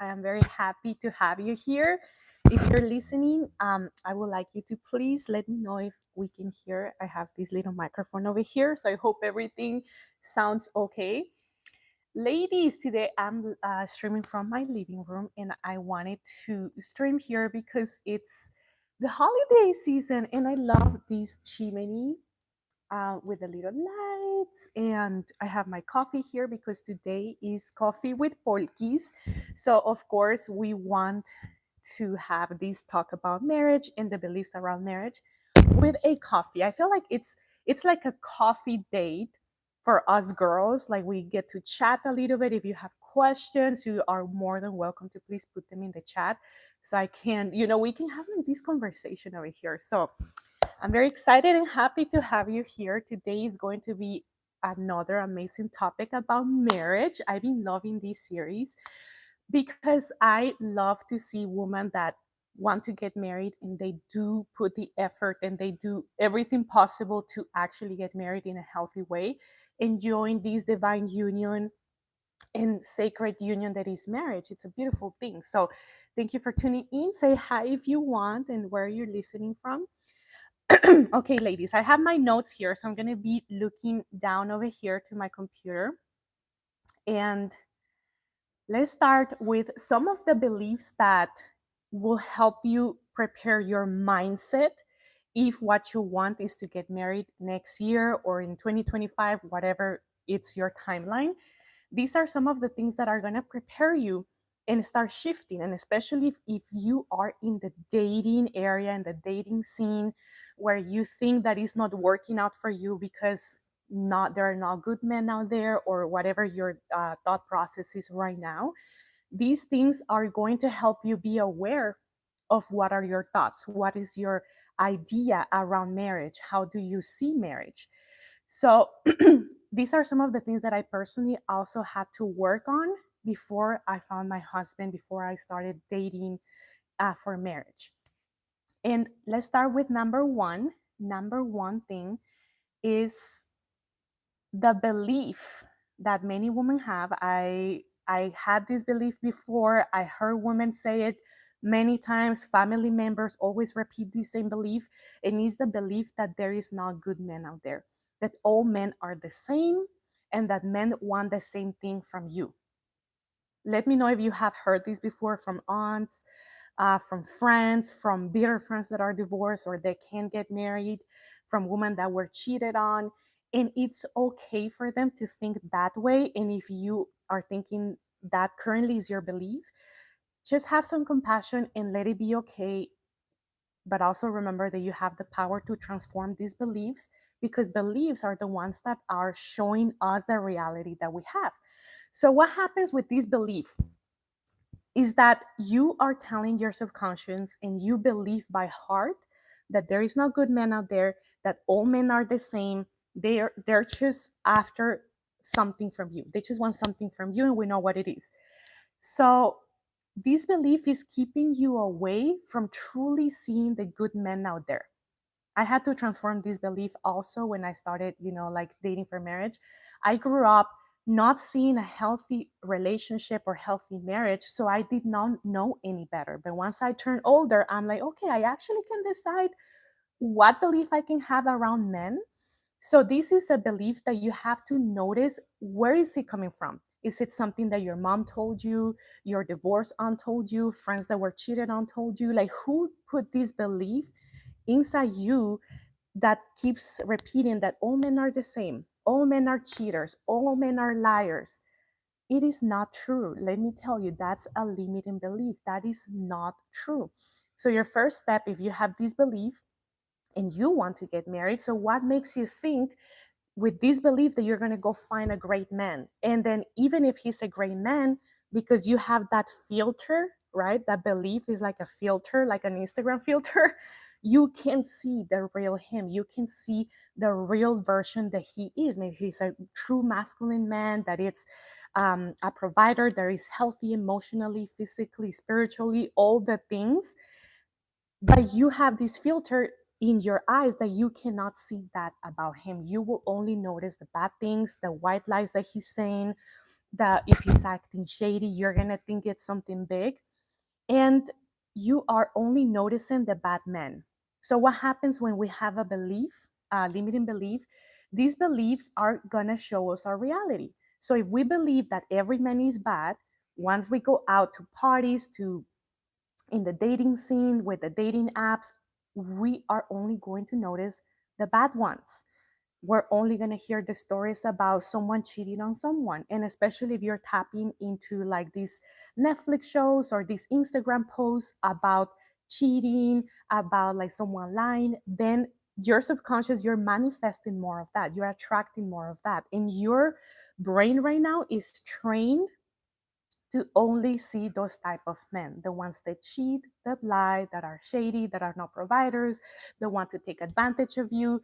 I am very happy to have you here. If you're listening, I would like you to please let me know if we can hear. I have this little microphone over here, so I hope everything sounds okay. Ladies, today I'm streaming from my living room, and I wanted to stream here because it's the holiday season, and I love this chimney with the little lights. And I have my coffee here because today is coffee with polkis. So, of course, we want to have this talk about marriage and the beliefs around marriage with a coffee. I feel like it's like a coffee date for us girls. Like we get to chat a little bit. If you have questions, you are more than welcome to please put them in the chat so I can, we can have this conversation over here. So I'm very excited and happy to have you here. Today is going to be another amazing topic about marriage. I've been loving this series because I love to see women that want to get married and they do put the effort and they do everything possible to actually get married in a healthy way, enjoying this divine union and sacred union that is marriage. It's a beautiful thing. So thank you for tuning in. Say hi if you want and where you're listening from. Okay, ladies, I have my notes here, so I'm going to be looking down over here to my computer. And let's start with some of the beliefs that will help you prepare your mindset if what you want is to get married next year or in 2025, whatever it's your timeline. These are some of the things that are going to prepare you and start shifting. And especially if you are in the dating area and the dating scene where you think that is not working out for you because there are not good men out there or whatever your thought process is right now, these things are going to help you be aware of what are your thoughts, what is your idea around marriage, how do you see marriage. So these are some of the things that I personally also had to work on before I found my husband, before I started dating for marriage. And let's start with number one. Number one thing is the belief that many women have. I had this belief before. I heard women say it many times. Family members always repeat the same belief, and it's the belief that there is not good men out there, that all men are the same, and that men want the same thing from you. Let me know if you have heard this before from aunts, from friends, from bitter friends that are divorced or they can't get married, from women that were cheated on. And it's okay for them to think that way. And if you are thinking that currently is your belief, just have some compassion and let it be okay. But also remember that you have the power to transform these beliefs, because beliefs are the ones that are showing us the reality that we have. So, what happens with this belief is that you are telling your subconscious and you believe by heart that there is no good men out there, that all men are the same. They're just after something from you. They just want something from you, and we know what it is. So this belief is keeping you away from truly seeing the good men out there. I had to transform this belief also when I started, like dating for marriage. I grew up not seeing a healthy relationship or healthy marriage, so I did not know any better. But once I turned older, I'm like, okay, I actually can decide what belief I can have around men. So this is a belief that you have to notice, where is it coming from? Is it something that your mom told you, your divorced aunt told you, friends that were cheated on told you? Like, who put this belief inside you that keeps repeating that all men are the same, all men are cheaters, all men are liars? It is not true. Let me tell you, that's a limiting belief. That is not true. So your first step, if you have this belief and you want to get married, so what makes you think with this belief that you're going to go find a great man? And then even if he's a great man, because you have that filter, right? That belief is like a filter, like an Instagram filter. You can see the real him. You can see the real version that he is. Maybe he's a true masculine man, that it's a provider, that is healthy emotionally, physically, spiritually, all the things. But you have this filter in your eyes that you cannot see that about him. You will only notice the bad things, the white lies that he's saying, that if he's acting shady, you're gonna think it's something big. And you are only noticing the bad men. So what happens when we have a belief, a limiting belief? These beliefs are gonna show us our reality. So if we believe that every man is bad, once we go out to parties, to in the dating scene with the dating apps, we are only going to notice the bad ones. We're only going to hear the stories about someone cheating on someone. And especially if you're tapping into like these Netflix shows or these Instagram posts about cheating, about like someone lying, then your subconscious, you're manifesting more of that. You're attracting more of that. And your brain right now is trained to only see those type of men, the ones that cheat, that lie, that are shady, that are not providers, that want to take advantage of you,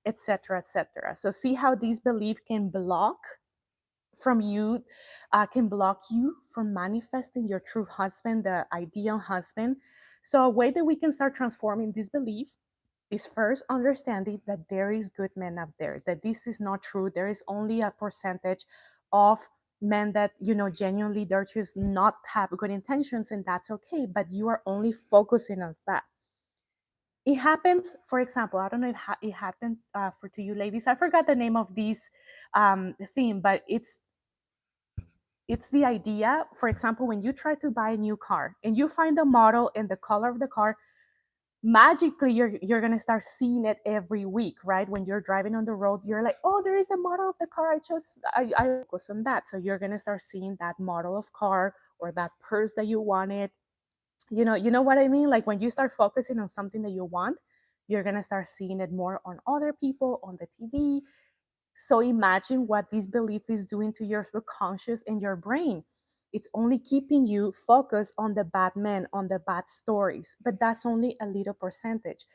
etc., etc. So see how these beliefs can block from you, can block you from manifesting your true husband, the ideal husband. So a way that we can start transforming this belief is first understanding that there is good men out there, that this is not true. There is only a percentage of men that, genuinely they're just not have good intentions, and that's okay, but you are only focusing on that. It happens, for example, I don't know if it happened for to you ladies. I forgot the name of this theme, but it's the idea, for example, when you try to buy a new car and you find the model and the color of the car, magically you're gonna start seeing it every week, right? When you're driving on the road, you're like, oh, there is the model of the car I focus on that. So you're gonna start seeing that model of car or that purse that you wanted. You know what I mean? Like when you start focusing on something that you want, you're gonna start seeing it more on other people, on the TV. So imagine what this belief is doing to your subconscious and your brain. It's only keeping you focused on the bad men, on the bad stories, but that's only a little percentage.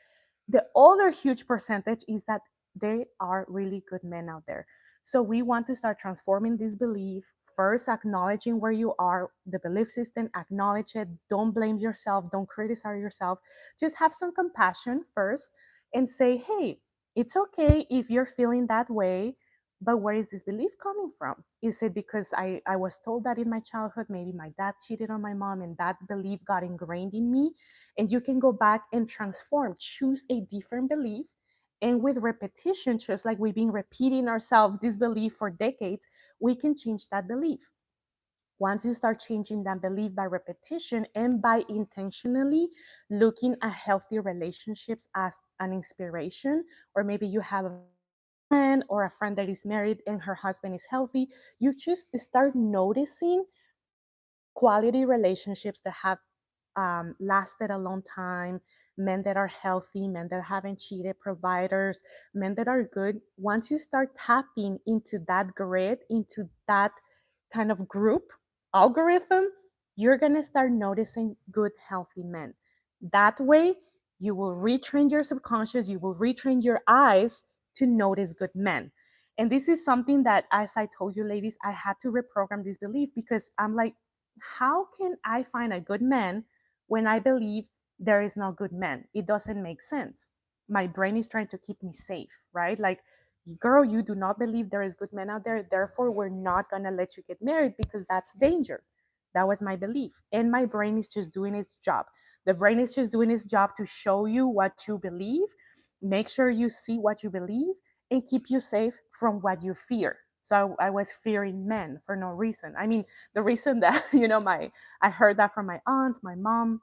The other huge percentage is that there are really good men out there. So we want to start transforming this belief. First, acknowledging where you are, the belief system, acknowledge it. Don't blame yourself. Don't criticize yourself. Just have some compassion first and say, hey, it's okay if you're feeling that way, but where is this belief coming from? Is it because I was told that in my childhood? Maybe my dad cheated on my mom and that belief got ingrained in me. And you can go back and transform, choose a different belief. And with repetition, just like we've been repeating ourselves this belief for decades, we can change that belief. Once you start changing that belief by repetition and by intentionally looking at healthy relationships as an inspiration, or maybe you have a friend or a friend that is married and her husband is healthy, you just start noticing quality relationships that have lasted a long time, men that are healthy, men that haven't cheated, providers, men that are good. Once you start tapping into that grid, into that kind of group algorithm, you're going to start noticing good, healthy men. That way, you will retrain your subconscious, you will retrain your eyes to notice good men. And this is something that, as I told you, ladies, I had to reprogram this belief because I'm like, how can I find a good man when I believe there is no good man? It doesn't make sense. My brain is trying to keep me safe, right? Like, girl, you do not believe there is good men out there. Therefore, we're not going to let you get married because that's danger. That was my belief. And my brain is just doing its job. The brain is just doing its job to show you what you believe, make sure you see what you believe, and keep you safe from what you fear. So I was fearing men for no reason. I mean, the reason that, I heard that from my aunt, my mom,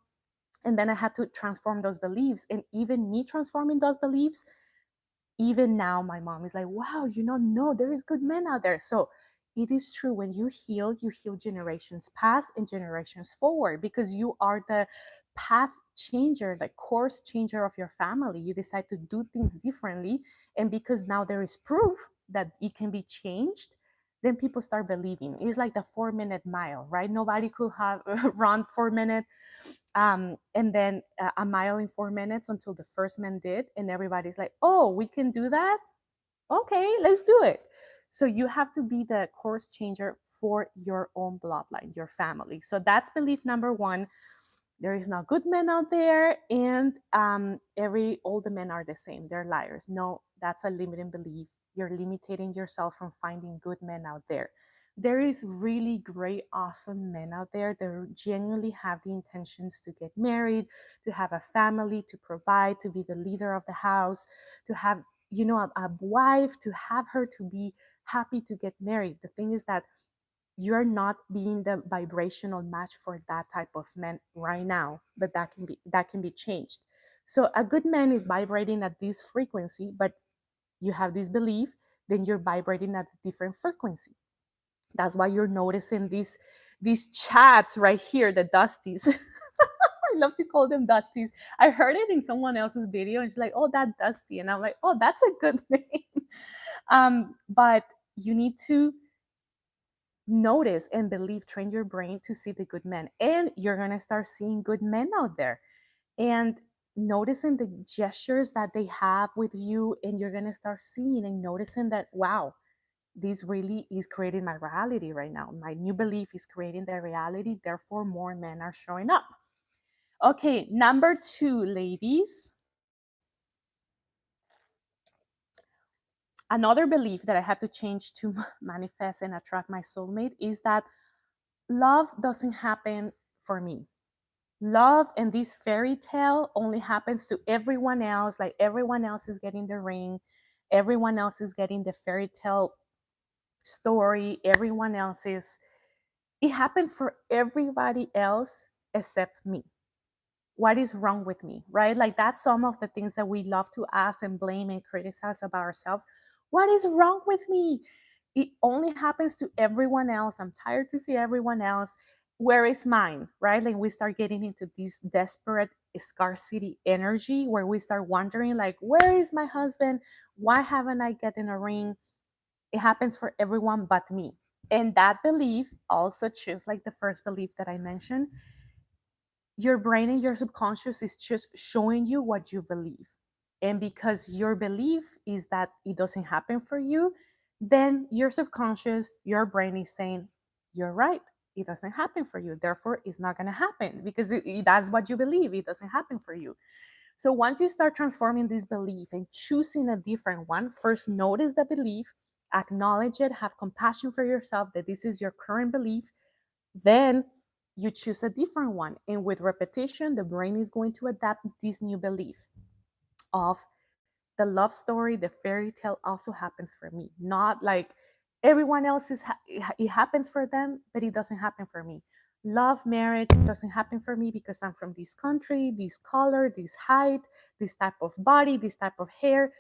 and then I had to transform those beliefs. And even me transforming those beliefs, even now my mom is like, wow, no, there is good men out there. So it is true, when you heal generations past and generations forward, because you are the path changer, the course changer of your family. You decide to do things differently, and because now there is proof that it can be changed, then people start believing. It's like the 4-minute mile, right? Nobody could have run 4 minutes, and then a mile in 4 minutes until the first man did, and everybody's like, oh, we can do that. Okay, let's do it. So you have to be the course changer for your own bloodline, your family. So that's belief number one. There is no good men out there, and all the men are the same. They're liars. No, that's a limiting belief. You're limiting yourself from finding good men out there. there is really great, awesome men out there that genuinely have the intentions to get married, to have a family, to provide, to be the leader of the house, to have, a wife, to have her to be happy to get married. The thing is that you're not being the vibrational match for that type of man right now, but that can be changed. So a good man is vibrating at this frequency, but you have this belief, then you're vibrating at a different frequency. That's why you're noticing these chats right here, the dusties. I love to call them dusties. I heard it in someone else's video, and it's like, oh, that dusty, and I'm like, oh, that's a good name. But you need to notice and believe, train your brain to see the good men, and you're gonna start seeing good men out there, and noticing the gestures that they have with you, and you're gonna start seeing and noticing that, wow, this really is creating my reality right now. My new belief is creating the reality. Therefore, more men are showing up. Okay, number 2, ladies. Another belief that I had to change to manifest and attract my soulmate is that love doesn't happen for me. Love and this fairy tale only happens to everyone else. Like everyone else is getting the ring, everyone else is getting the fairy tale story, everyone else is, it happens for everybody else except me. What is wrong with me, right? Like that's some of the things that we love to ask and blame and criticize about ourselves. What is wrong with me? It only happens to everyone else. I'm tired to see everyone else. Where is mine, right? Like we start getting into this desperate scarcity energy where we start wondering, like, where is my husband? Why haven't I gotten a ring? It happens for everyone but me. And that belief also, just like the first belief that I mentioned, your brain and your subconscious is just showing you what you believe. And because your belief is that it doesn't happen for you, then your subconscious, your brain is saying, you're right. It doesn't happen for you. Therefore, it's not going to happen because that's what you believe. It doesn't happen for you. So once you start transforming this belief and choosing a different one, first notice the belief, acknowledge it, have compassion for yourself that this is your current belief, then you choose a different one. And with repetition, the brain is going to adapt this new belief of the love story, the fairy tale also happens for me. Not like everyone else it happens for them, but it doesn't happen for me. Love, marriage doesn't happen for me because I'm from this country, this color, this height, this type of body, this type of hair.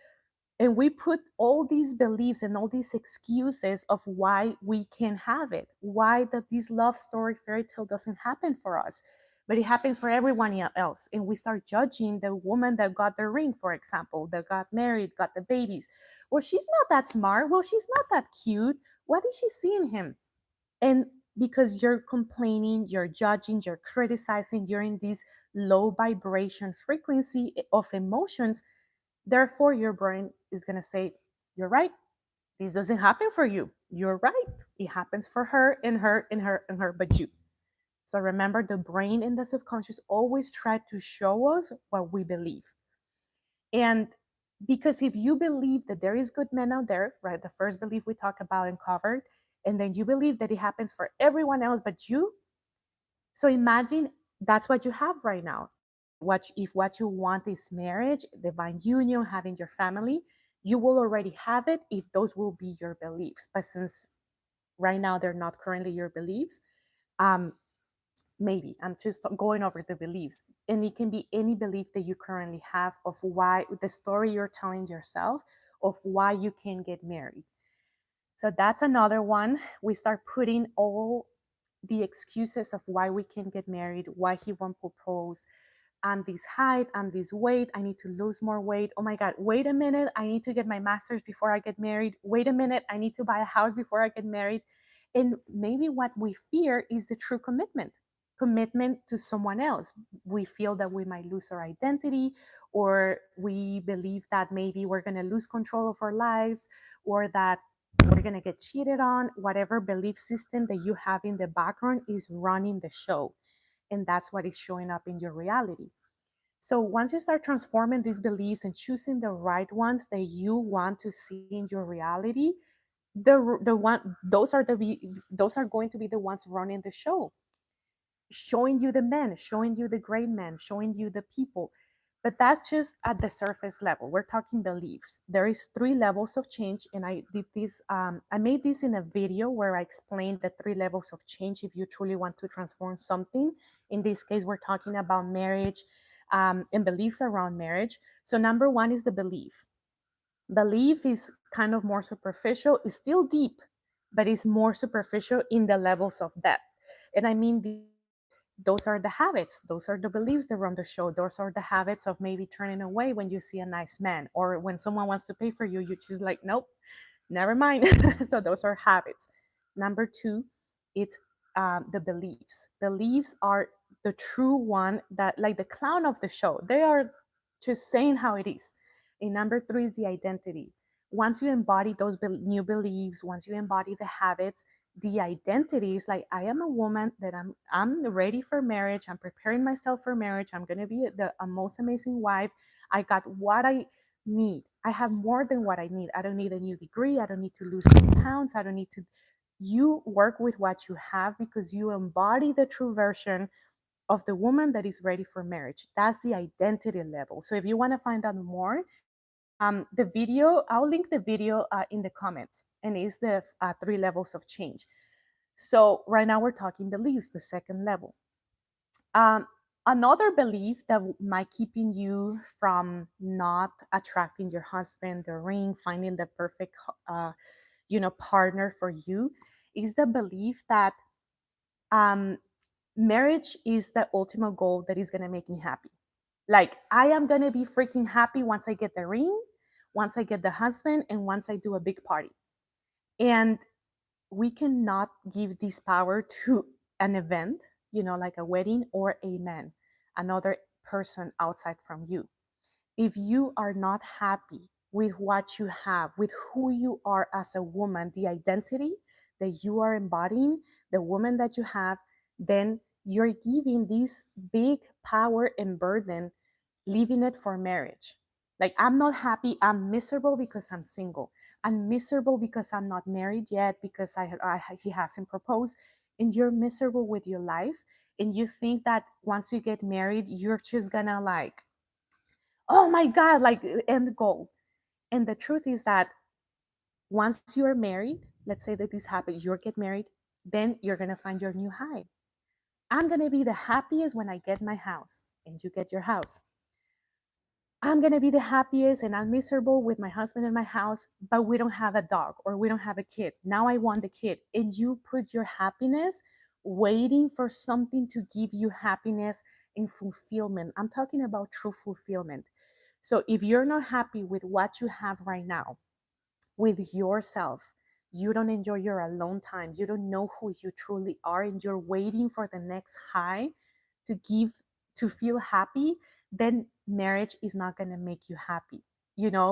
And we put all these beliefs and all these excuses of why we can't have it, why that this love story fairy tale doesn't happen for us, but it happens for everyone else. And we start judging the woman that got the ring, for example, that got married, got the babies. Well, she's not that smart. Well, she's not that cute. What did she see in him? And because you're complaining, you're judging, you're criticizing, you're in this low vibration frequency of emotions. Therefore, your brain is going to say, you're right. This doesn't happen for you. You're right. It happens for her and her and her and her, but you. So remember, the brain and the subconscious always try to show us what we believe. And because if you believe that there is good men out there, right, the first belief we talked about and covered, and then you believe that it happens for everyone else but you, so imagine that's what you have right now. What you want is marriage, divine union, having your family, you will already have it if those will be your beliefs. But since right now they're not currently your beliefs, um, maybe I'm just going over the beliefs, and it can be any belief that you currently have of why the story you're telling yourself of why you can't get married. So that's another one. We start putting all the excuses of why we can't get married, why he won't propose. I'm this height, I'm this weight, I need to lose more weight. Oh my God, wait a minute, I need to get my master's before I get married. Wait a minute, I need to buy a house before I get married. And maybe what we fear is the true commitment to someone else. We feel that we might lose our identity, or we believe that maybe we're going to lose control of our lives, or that we're going to get cheated on. Whatever belief system that you have in the background is running the show, and that's what is showing up in your reality. So once you start transforming these beliefs and choosing the right ones that you want to see in your reality, the one those are going to be the ones running the show, showing you the men, showing you the great men, showing you the people. But that's just at the surface level. We're talking beliefs. There is 3 levels of change, and I did this. I made this in a video where I explained the 3 levels of change if you truly want to transform something. In this case, we're talking about marriage and beliefs around marriage. So number one is the belief. Belief is kind of more superficial. It's still deep, but it's more superficial in the levels of depth. And I mean, those are the habits, those are the beliefs that run the show, those are the habits of maybe turning away when you see a nice man, or when someone wants to pay for you, you choose like, nope, never mind. So those are habits. Number two, it's the beliefs. Beliefs are the true one, that like the clown of the show, they are just saying how it is. And number three is the identity. Once you embody those new beliefs, once you embody the habits, the identity is like, I am a woman that I'm ready for marriage, I'm preparing myself for marriage, I'm going to be a most amazing wife, I got what I need, I have more than what I need, I don't need a new degree, I don't need to lose 10 pounds, I don't need to. You work with what you have because you embody the true version of the woman that is ready for marriage. That's the identity level. So if you want to find out more, the video, I'll link the video in the comments, and it's the 3 levels of change. So right now we're talking beliefs, the second level. Um, Another belief that might keeping you from not attracting your husband, the ring, finding the perfect, partner for you, is the belief that um, marriage is the ultimate goal that is going to make me happy. Like, I am going to be freaking happy once I get the ring, once I get the husband, and once I do a big party. And we cannot give this power to an event, like a wedding or a man, another person outside from you. If you are not happy with what you have, with who you are as a woman, the identity that you are embodying, the woman that you have, then you're giving this big power and burden, leaving it for marriage. Like, I'm not happy, I'm miserable because I'm single. I'm miserable because I'm not married yet, because he hasn't proposed. And you're miserable with your life. And you think that once you get married, you're just gonna like, oh my God, like end goal. And the truth is that once you are married, let's say that this happens, you get married, then you're gonna find your new high. I'm gonna be the happiest when I get my house, and you get your house. I'm gonna be the happiest and I'm miserable with my husband in my house, but we don't have a dog or we don't have a kid. Now I want the kid. And you put your happiness waiting for something to give you happiness and fulfillment. I'm talking about true fulfillment. So if you're not happy with what you have right now, with yourself, you don't enjoy your alone time, you don't know who you truly are, and you're waiting for the next high to give, to feel happy, then marriage is not going to make you happy,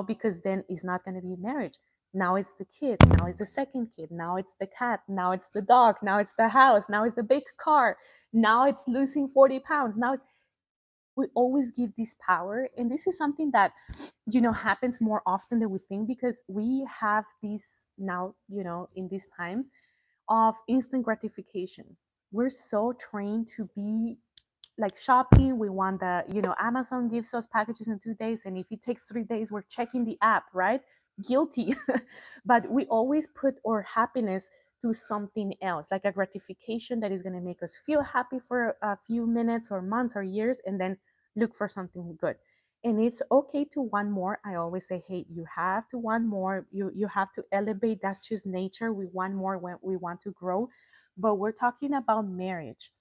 because then it's not going to be marriage. Now it's the kid, now it's the second kid, now it's the cat, now it's the dog, now it's the house, now it's the big car, now it's losing 40 pounds. Now we always give this power, and this is something that happens more often than we think, because we have this now, in these times of instant gratification. We're so trained to be like shopping. We want the, Amazon gives us packages in 2 days, and if it takes 3 days, we're checking the app, right? Guilty. But we always put our happiness to something else, like a gratification that is going to make us feel happy for a few minutes or months or years, and then look for something good. And it's okay to want more. I always say, hey, you have to want more, you have to elevate. That's just nature. We want more when we want to grow. But we're talking about marriage.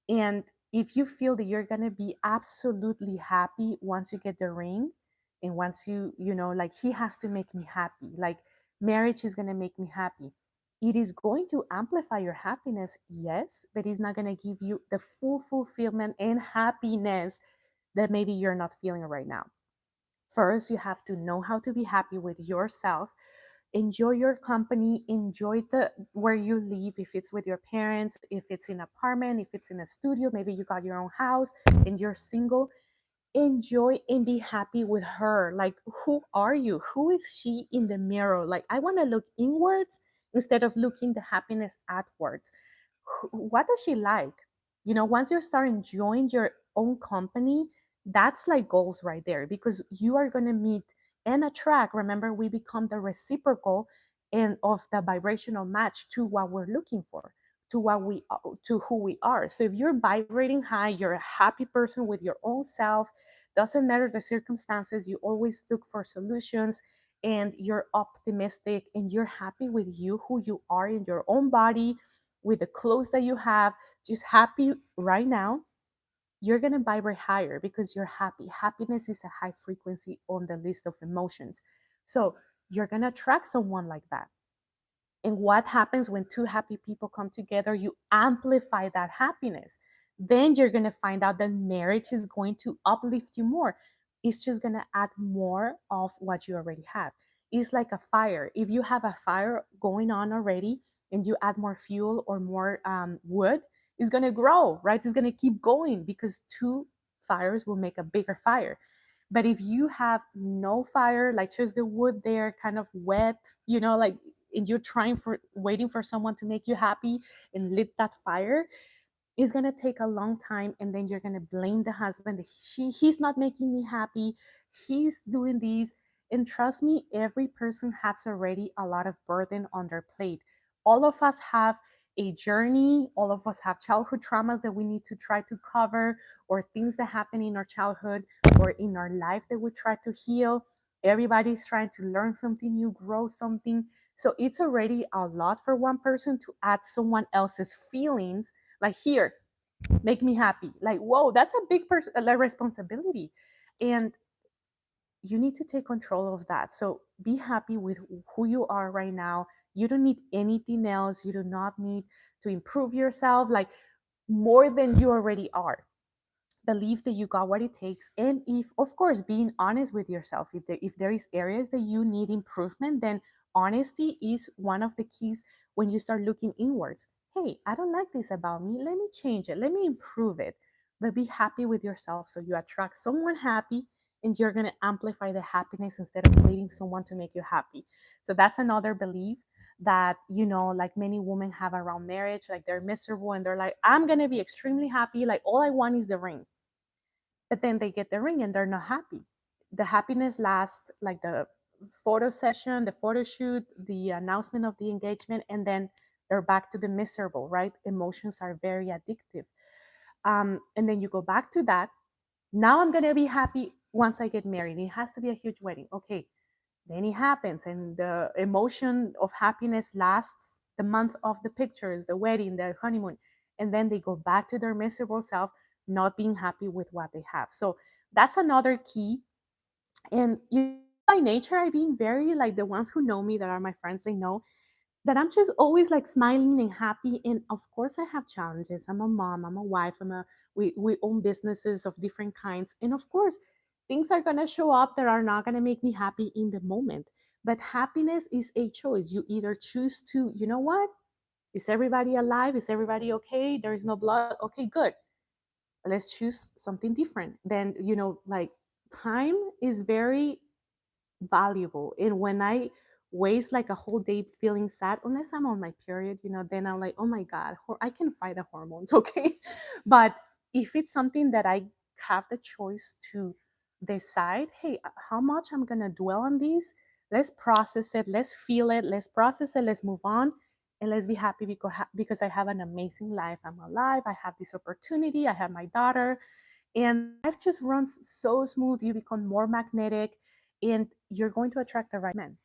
And if you feel that you're going to be absolutely happy once you get the ring, and once like, he has to make me happy, like marriage is going to make me happy, it is going to amplify your happiness, yes, but it's not going to give you the full fulfillment and happiness that maybe you're not feeling right now. First, you have to know how to be happy with yourself. Enjoy your company, enjoy the where you live, if it's with your parents, if it's in an apartment, if it's in a studio, maybe you got your own house and you're single. enjoy and be happy with her. Like, who are you? Who is she in the mirror? Like, I want to look inwards instead of looking the happiness outwards. What does she like? Once you start enjoying your own company, that's like goals right there, because you are going to meet and attract. Remember, we become the reciprocal and of the vibrational match to what we're looking for, to what we to who we are. So if you're vibrating high, you're a happy person with your own self. Doesn't matter the circumstances, you always look for solutions, and you're optimistic and you're happy with you, who you are in your own body, with the clothes that you have, just happy right now. You're going to vibrate higher because you're happy. Happiness is a high frequency on the list of emotions. So you're going to attract someone like that. And what happens when two happy people come together? You amplify that happiness. Then you're going to find out that marriage is going to uplift you more. It's just going to add more of what you already have. It's like a fire. If you have a fire going on already and you add more fuel or more wood, it's going to grow, right? It's going to keep going because two fires will make a bigger fire. But if you have no fire, like just the wood there, kind of wet, like, and you're waiting for someone to make you happy and lit that fire, it's going to take a long time, and then you're going to blame the husband. He's not making me happy, he's doing this. And trust me, every person has already a lot of burden on their plate. All of us have a journey, all of us have childhood traumas that we need to try to cover, or things that happen in our childhood or in our life that we try to heal. Everybody's trying to learn something new, grow something. So it's already a lot for one person to add someone else's feelings, like, here, make me happy. Like, whoa, that's a big like, responsibility. And you need to take control of that. So be happy with who you are right now. You don't need anything else. You do not need to improve yourself, like, more than you already are. Believe that you got what it takes. And, if of course, being honest with yourself, if there is areas that you need improvement, then honesty is one of the keys. When you start looking inwards, hey, I don't like this about me, let me change it, let me improve it. But be happy with yourself, so you attract someone happy, and you're going to amplify the happiness instead of waiting someone to make you happy. So that's another belief that, like, many women have around marriage. Like, they're miserable and they're like, I'm going to be extremely happy, like, all I want is the ring. But then they get the ring and they're not happy. The happiness lasts, like, the photo session, the photo shoot, the announcement of the engagement, and then they're back to the miserable, right? Emotions are very addictive. And then you go back to that. Now I'm going to be happy once I get married. It has to be a huge wedding. Okay. Then it happens, and the emotion of happiness lasts the month of the pictures, the wedding, the honeymoon. And then they go back to their miserable self, not being happy with what they have. So that's another key. And by nature, I've been very, like, the ones who know me, that are my friends, they know that I'm just always, like, smiling and happy. And of course, I have challenges. I'm a mom, I'm a wife, we own businesses of different kinds. And of course, things are going to show up that are not going to make me happy in the moment. But happiness is a choice. You either choose to, you know what? Is everybody alive? Is everybody okay? There is no blood. Okay, good. Let's choose something different. Then, like, time is very valuable. And when I waste, like, a whole day feeling sad, unless I'm on my period, then I'm like, oh my God, I can fight the hormones, okay? But if it's something that I have the choice to decide, hey, how much I'm going to dwell on this, let's process it, let's feel it, let's process it, let's move on. And let's be happy because I have an amazing life. I'm alive. I have this opportunity. I have my daughter. And life just runs so smooth. You become more magnetic, and you're going to attract the right men.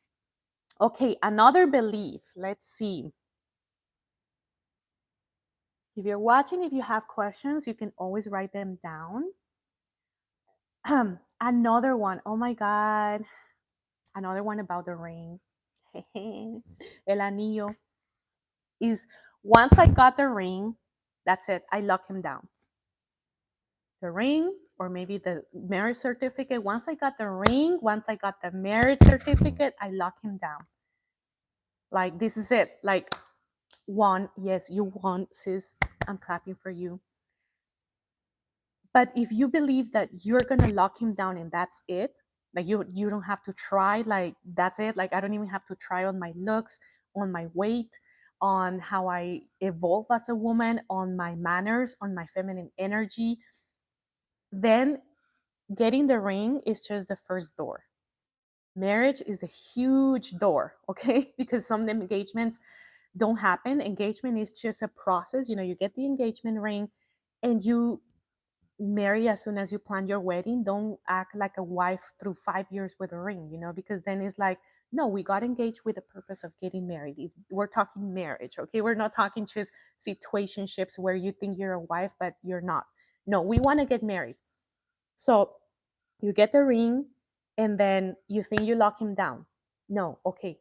Okay, another belief. Let's see. If you're watching, if you have questions, you can always write them down. Another one. Oh my God. Another one about the ring. El anillo is, once I got the ring, that's it. I lock him down. The ring, or maybe the marriage certificate. Once I got the ring, once I got the marriage certificate, I lock him down. Like, this is it. Like, won. Yes, you won, sis. I'm clapping for you. But if you believe that you're gonna lock him down and that's it, like you don't have to try, like that's it, like I don't even have to try on my looks, on my weight, on how I evolve as a woman, on my manners, on my feminine energy, then getting the ring is just the first door. Marriage is a huge door, okay? Because some engagements don't happen. Engagement is just a process. You get the engagement ring and you marry as soon as you plan your wedding. Don't act like a wife through 5 years with a ring, because then it's like, no, we got engaged with the purpose of getting married. If we're talking marriage, okay? We're not talking just situationships where you think you're a wife, but you're not. No, we want to get married. So you get the ring and then you think you lock him down. No, okay,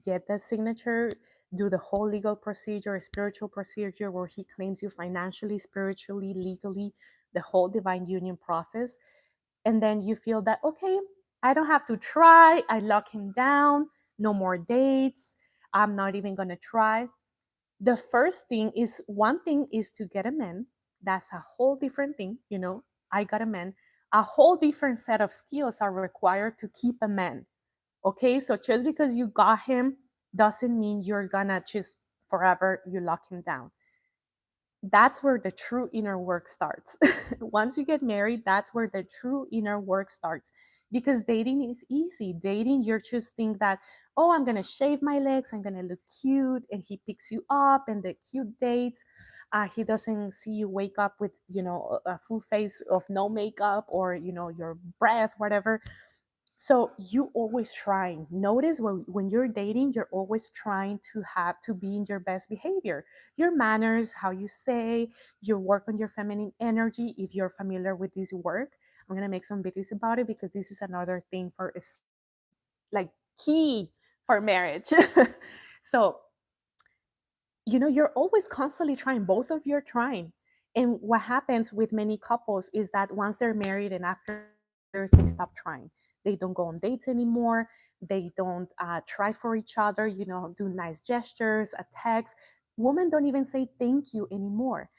get the signature, do the whole legal procedure, spiritual procedure where he claims you financially, spiritually, legally, the whole divine union process. And then you feel that, okay, I don't have to try. I lock him down. No more dates. I'm not even going to try. The first thing is, one thing is to get a man. That's a whole different thing. I got a man. A whole different set of skills are required to keep a man. Okay, so just because you got him doesn't mean you're gonna just forever you lock him down. That's where the true inner work starts. Once you get married, that's where the true inner work starts. Because dating is easy. Dating, you're just think that, oh, I'm gonna shave my legs, I'm gonna look cute, and he picks you up, and the cute dates. He doesn't see you wake up with a full face of no makeup or your breath, whatever. So you always trying. Notice when you're dating, you're always trying to have to be in your best behavior. Your manners, how you say, you work on your feminine energy. If you're familiar with this work, I'm gonna make some videos about it because this is another thing for is like key for marriage. So you're always constantly trying, both of you are trying. And what happens with many couples is that once they're married and after they stop trying, they don't go on dates anymore, they don't try for each other, do nice gestures, a text. Women don't even say thank you anymore.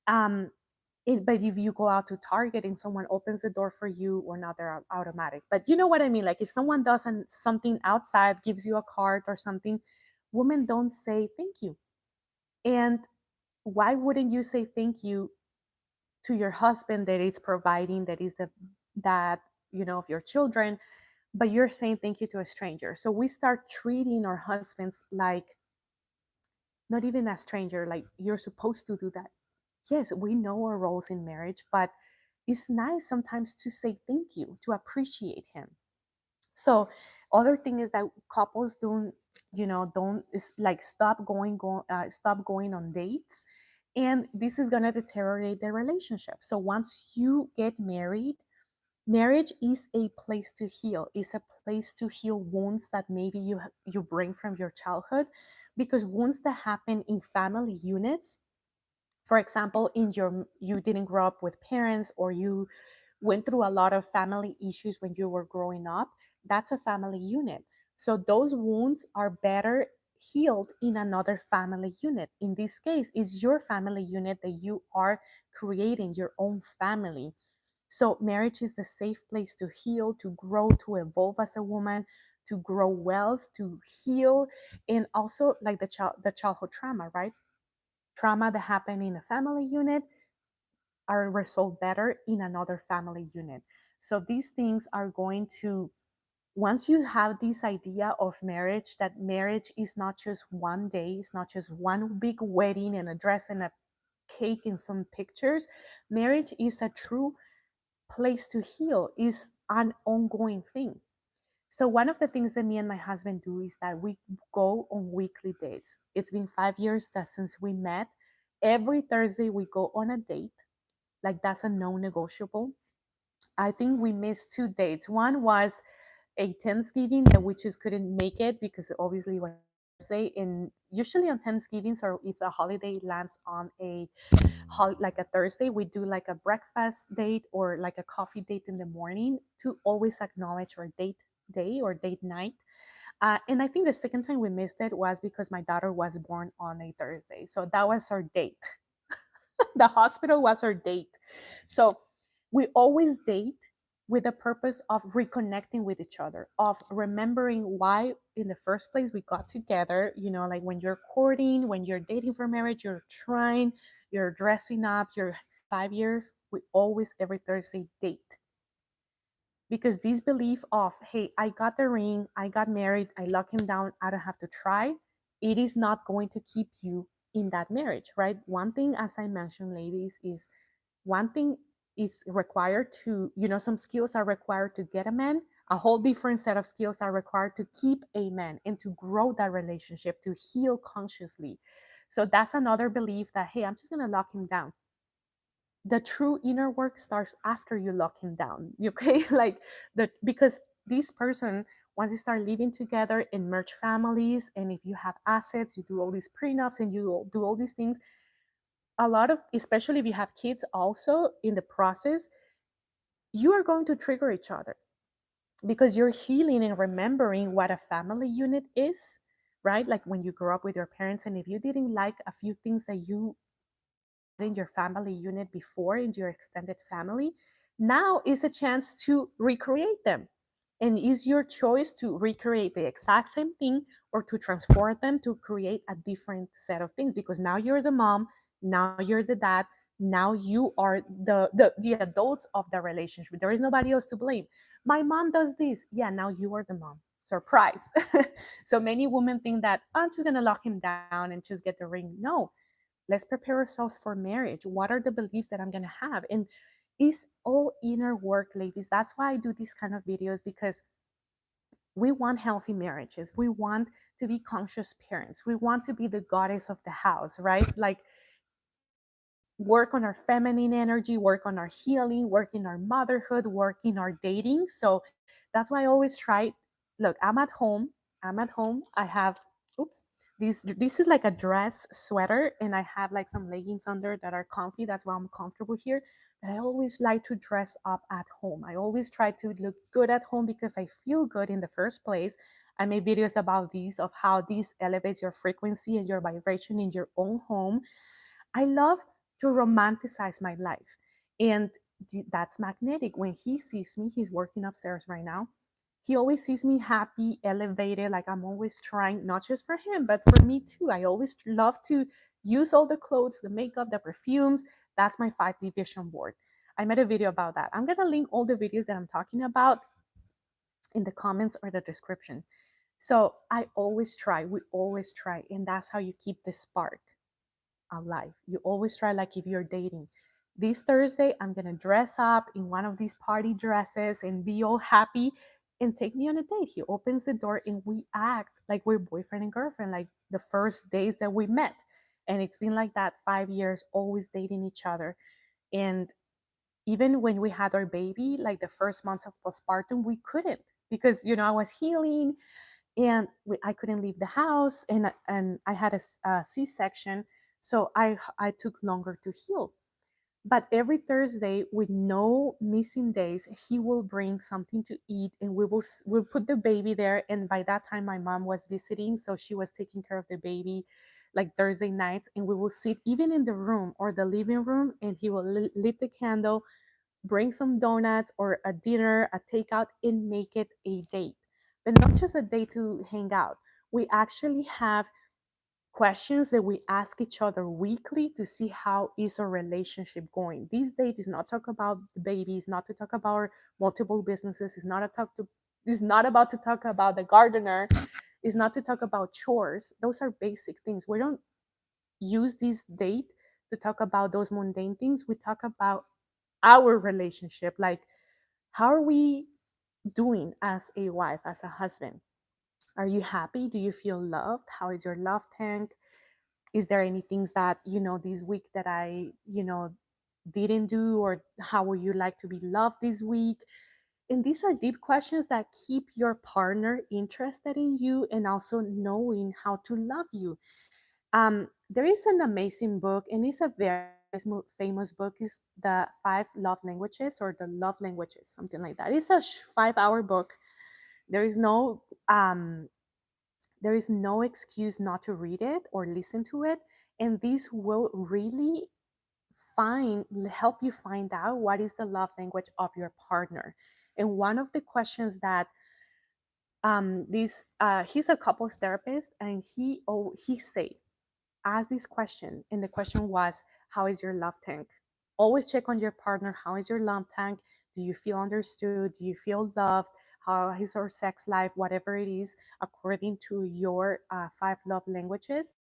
um, but if you go out to Target and someone opens the door for you, or not, they're automatic. But you know what I mean? Like if someone does something outside, gives you a card or something, women don't say thank you. And why wouldn't you say thank you to your husband that is providing, that is the that of your children, but you're saying thank you to a stranger? So we start treating our husbands like not even a stranger, like you're supposed to do that. Yes, we know our roles in marriage, but it's nice sometimes to say thank you, to appreciate him. So other thing is that couples don't is like stop going on dates, and this is going to deteriorate their relationship. So once you get married, marriage is a place to heal. It's a place to heal wounds that maybe you bring from your childhood, because wounds that happen in family units, for example, you didn't grow up with parents, or you went through a lot of family issues when you were growing up, that's a family unit. So those wounds are better healed in another family unit. In this case, is your family unit that you are creating your own family. So marriage is the safe place to heal, to grow, to evolve as a woman, to grow wealth, to heal, and also like the childhood trauma, right? Trauma that happened in a family unit are resolved better in another family unit. So these things are going to, once you have this idea of marriage, that marriage is not just one day, it's not just one big wedding and a dress and a cake and some pictures. Marriage is a true place to heal, is an ongoing thing. So one of the things that me and my husband do is that we go on weekly dates. It's been 5 years that since we met. Every Thursday we go on a date. Like that's a non-negotiable. I think we missed two dates. One was a Thanksgiving that we just couldn't make it because obviously it was Thursday. And usually on Thanksgivings, or if a holiday lands on like a Thursday, we do like a breakfast date or like a coffee date in the morning to always acknowledge our date day or date night. And I think the second time we missed it was because my daughter was born on a Thursday. So that was our date. The hospital was our date. So We always date with the purpose of reconnecting with each other, of remembering why in the first place we got together. You know, like when you're courting, when you're dating for marriage, you're trying, you're dressing up, you're 5 years, we always every Thursday date. Because this belief of, hey, I got the ring, I got married, I lock him down, I don't have to try, it is not going to keep you in that marriage, right? One thing, as I mentioned, ladies, is one thing is required to, some skills are required to get a man. A whole different set of skills are required to keep a man and to grow that relationship, to heal consciously. So that's another belief that, hey, I'm just going to lock him down. The true inner work starts after you lock him down. Okay, like because this person, once you start living together and merge families, and if you have assets, you do all these prenups and you do all these things. A lot of, especially if you have kids, also in the process, you are going to trigger each other because you're healing and remembering what a family unit is, right? Like when you grow up with your parents, and if you didn't like a few things that you in your family unit before, in your extended family, now is a chance to recreate them. And is your choice to recreate the exact same thing or to transform them to create a different set of things, because now you're the mom, now you're the dad, now you are the adults of the relationship. There is nobody else to blame. My mom does this, yeah, now you are the mom. Surprise. So many women think that, "Oh, I'm just gonna lock him down and just get the ring." No, let's prepare ourselves for marriage. What are the beliefs that I'm going to have? And it's all inner work, ladies. That's why I do these kind of videos, because we want healthy marriages. We want to be conscious parents. We want to be the goddess of the house, right? Like, work on our feminine energy, work on our healing, work in our motherhood, work in our dating. So that's why I always try. Look, I'm at home. I'm at home. I have, oops, this is like a dress sweater, and I have like some leggings under that are comfy. That's why I'm comfortable here. But I always like to dress up at home. I always try to look good at home because I feel good in the first place. I made videos about these, of how this elevates your frequency and your vibration in your own home. I love to romanticize my life. And that's magnetic. When he sees me, he's working upstairs right now. He always sees me happy, elevated, like I'm always trying, not just for him, but for me too. I always love to use all the clothes, the makeup, the perfumes. That's my 5D vision board. I made a video about that. I'm going to link all the videos that I'm talking about in the comments or the description. So I always try, we always try. And that's how you keep the spark alive. You always try, like if you're dating. This Thursday, I'm going to dress up in one of these party dresses and be all happy and take me on a date. He opens the door and we act like we're boyfriend and girlfriend, like the first days that we met. And it's been like that 5 years, always dating each other. And even when we had our baby, like the first months of postpartum, we couldn't, because, I was healing and I couldn't leave the house, and I had a C-section, so I took longer to heal. But every Thursday, with no missing days, he will bring something to eat, and we'll put the baby there. And by that time, my mom was visiting, so she was taking care of the baby, like Thursday nights, and we will sit even in the room or the living room, and he will lit the candle, bring some donuts or a dinner, a takeout, and make it a date. But not just a date to hang out. We actually have questions that we ask each other weekly to see how is our relationship going. This date is not talk about the babies, not to talk about our multiple businesses, is not about to talk about the gardener, is not to talk about chores. Those are basic things. We don't use this date to talk about those mundane things. We talk about our relationship, like how are we doing as a wife, as a husband? Are you happy? Do you feel loved? How is your love tank? Is there any things that, this week that I, didn't do, or how would you like to be loved this week? And these are deep questions that keep your partner interested in you and also knowing how to love you. There is an amazing book, and it's a very famous book. Is the Five Love Languages, or the Love Languages, something like that. It's a 5-hour book. There is no there is no excuse not to read it or listen to it, and this will really help you find out what is the love language of your partner. And one of the questions that this he's a couples therapist, and he said, ask this question, and the question was, how is your love tank? Always check on your partner. How is your love tank? Do you feel understood? Do you feel loved? How is your sex life? Whatever it is, according to your five love languages.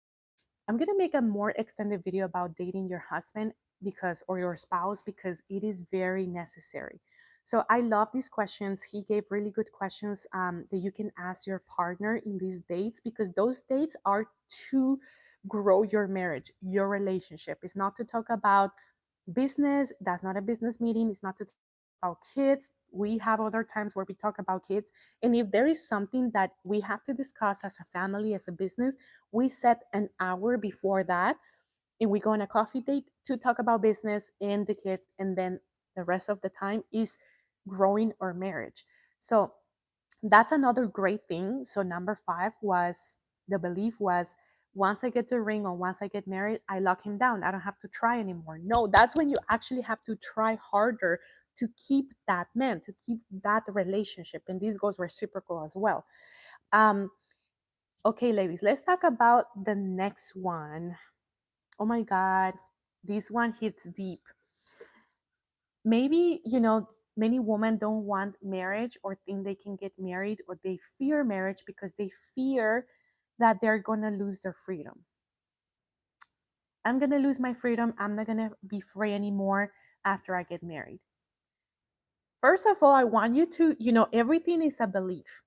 I'm going to make a more extended video about dating your husband because, or your spouse, because it is very necessary. So I love these questions. He gave really good questions that you can ask your partner in these dates, because those dates are to grow your marriage, your relationship. It's not to talk about business. That's not a business meeting. It's not to talk about kids. We have other times where we talk about kids. And if there is something that we have to discuss as a family, as a business, we set an hour before that, and we go on a coffee date to talk about business and the kids. And then the rest of the time is growing our marriage. So that's another great thing. So number 5 was, the belief was, once I get the ring or once I get married, I lock him down. I don't have to try anymore. No, that's when you actually have to try harder to keep that man, to keep that relationship. And this goes reciprocal as well. Um, okay, ladies, let's talk about the next one. Oh my God, this one hits deep. Maybe, many women don't want marriage or think they can get married, or they fear marriage because they fear that they're going to lose their freedom. I'm going to lose my freedom. I'm not going to be free anymore after I get married. First of all, I want you to, everything is a belief.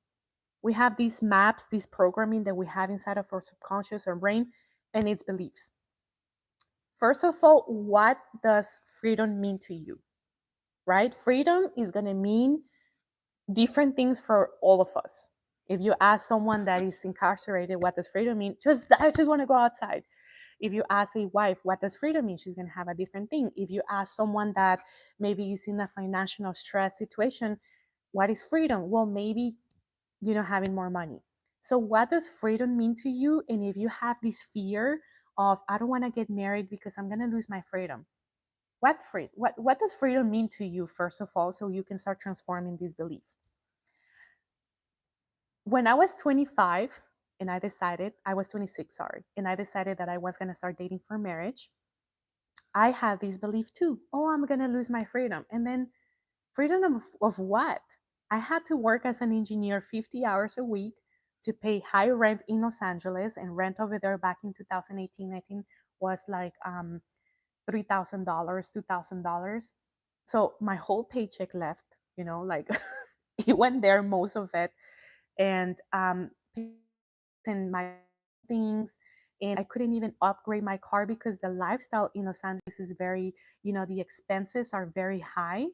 We have these maps, this programming that we have inside of our subconscious or brain, and it's beliefs. First of all, what does freedom mean to you? Right? Freedom is going to mean different things for all of us. If you ask someone that is incarcerated, what does freedom mean? I just want to go outside. If you ask a wife, what does freedom mean? She's going to have a different thing. If you ask someone that maybe is in a financial stress situation, what is freedom? Well, maybe, having more money. So what does freedom mean to you? And if you have this fear of, I don't want to get married because I'm going to lose my freedom. What does freedom mean to you, first of all, so you can start transforming this belief? When I was 25, and I was 26, sorry, and I decided that I was going to start dating for marriage, I had this belief too. Oh, I'm going to lose my freedom. And then freedom of what? I had to work as an engineer 50 hours a week to pay high rent in Los Angeles, and rent over there back in 2018, I think, was like $3,000, $2,000. So my whole paycheck left, like it went there, most of it. And and my things, and I couldn't even upgrade my car because the lifestyle in Los Angeles is very, the expenses are very high.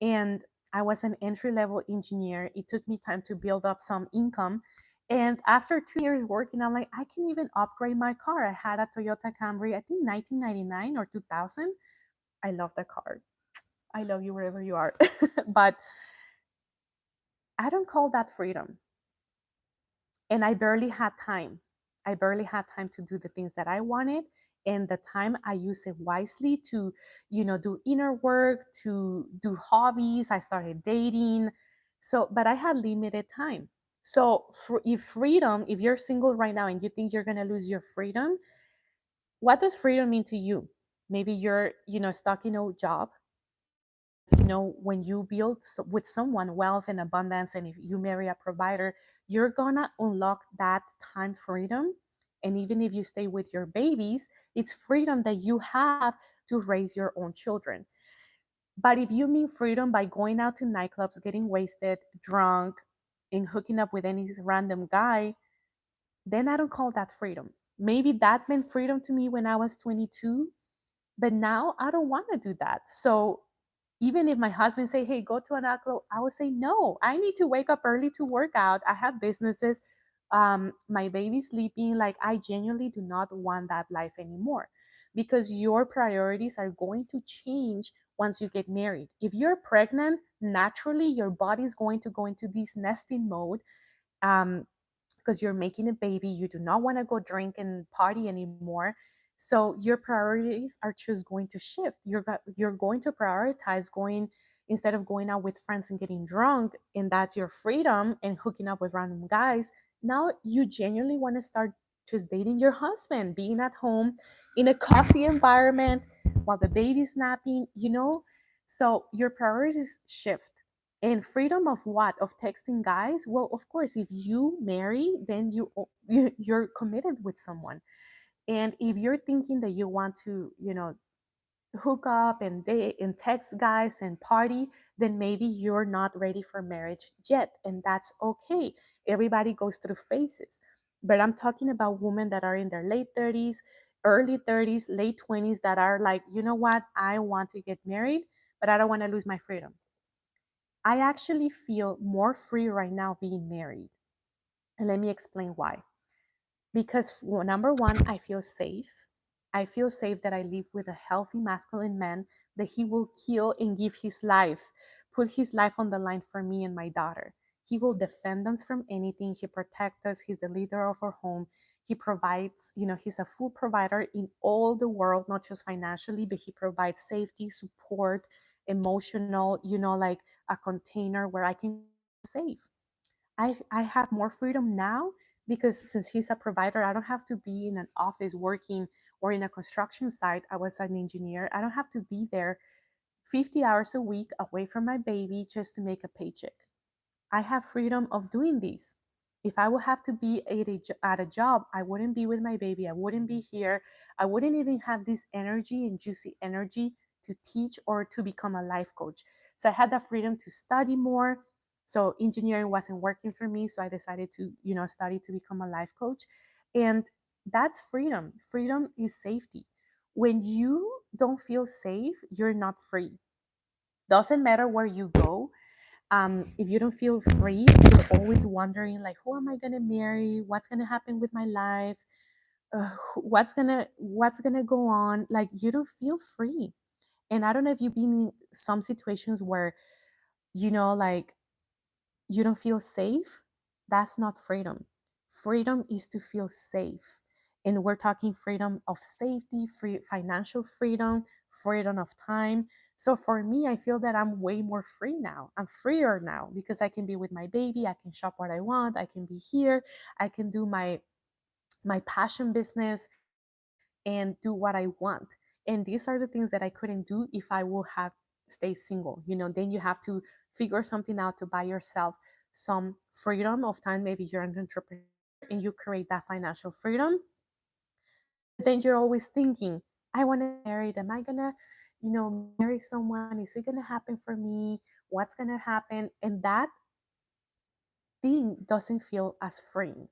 And I was an entry level engineer. It took me time to build up some income. And after 2 years working, I'm like, I can even upgrade my car. I had a Toyota Camry, I think 1999 or 2000. I love the car. I love you wherever you are. But I don't call that freedom. And I barely had time. I barely had time to do the things that I wanted. And the time I used it wisely to, do inner work, to do hobbies. I started dating. So, but I had limited time. So, if you're single right now and you think you're going to lose your freedom, what does freedom mean to you? Maybe you're, stuck in a job. When you build with someone wealth and abundance, and if you marry a provider, you're gonna unlock that time freedom. And even if you stay with your babies, it's freedom that you have to raise your own children. But if you mean freedom by going out to nightclubs, getting wasted, drunk, and hooking up with any random guy, then I don't call that freedom. Maybe that meant freedom to me when I was 22, but now I don't want to do that. So even if my husband say, hey, go to an alcohol, I would say, no, I need to wake up early to work out. I have businesses. My baby's sleeping. Like, I genuinely do not want that life anymore, because your priorities are going to change once you get married. If you're pregnant, naturally, your body's going to go into this nesting mode. Because you're making a baby, you do not want to go drink and party anymore. So your priorities are just going to shift. You're going to prioritize going, instead of going out with friends and getting drunk, and that's your freedom, and hooking up with random guys. Now you genuinely want to start just dating your husband, being at home in a cozy environment while the baby's napping, So your priorities shift. And freedom of what? Of texting guys? Well, of course, if you marry, then you're committed with someone. And if you're thinking that you want to, hook up and date and text guys and party, then maybe you're not ready for marriage yet. And that's okay. Everybody goes through phases. But I'm talking about women that are in their late 30s, early 30s, late 20s, that are like, you know what? I want to get married, but I don't want to lose my freedom. I actually feel more free right now being married. And let me explain why. Because, well, number one, I feel safe. I feel safe that I live with a healthy masculine man, that he will kill and give his life, put his life on the line for me and my daughter. He will defend us from anything. He protects us. He's the leader of our home. He provides, he's a full provider in all the world, not just financially, but he provides safety, support, emotional, like a container where I can feel safe. I have more freedom now because since he's a provider, I don't have to be in an office working, or in a construction site. I was an engineer. I don't have to be there 50 hours a week away from my baby just to make a paycheck. I have freedom of doing this. If I would have to be at a job, I wouldn't be with my baby. I wouldn't be here. I wouldn't even have this energy and juicy energy to teach or to become a life coach. So I had the freedom to study more. So engineering wasn't working for me. So I decided to, study to become a life coach. And that's freedom. Freedom is safety. When you don't feel safe, you're not free. Doesn't matter where you go. If you don't feel free, you're always wondering, like, who am I gonna marry? What's gonna happen with my life? What's gonna go on? Like, you don't feel free. And I don't know if you've been in some situations where, like, you don't feel safe. That's not freedom. Freedom is to feel safe. And we're talking freedom of safety, free financial freedom, freedom of time. So for me, I feel that I'm way more free now. I'm freer now because I can be with my baby, I can shop what I want, I can be here, I can do my passion business and do what I want. And these are the things that I couldn't do if I would have stayed single. Then you have to figure something out to buy yourself some freedom of time. Maybe you're an entrepreneur and you create that financial freedom. But then you're always thinking, I want to get married. Am I gonna, marry someone? Is it gonna happen for me? What's gonna happen? And that thing doesn't feel as freeing.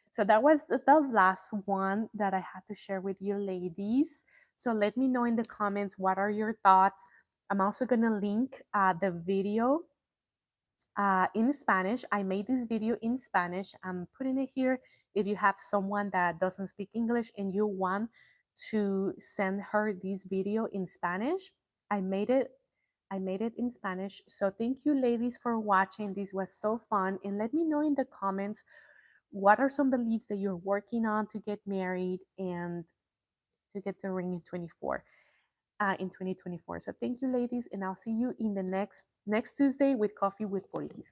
So that was the last one that I had to share with you, ladies. So let me know in the comments, what are your thoughts? I'm also going to link the video in Spanish. I made this video in Spanish. I'm putting it here. If you have someone that doesn't speak English and you want to send her this video in Spanish, I made it. I made it in Spanish. So thank you, ladies, for watching. This was so fun. And let me know in the comments, what are some beliefs that you're working on to get married and to get the ring in 2024. So thank you, ladies, and I'll see you in the next Tuesday with Coffee with Politis.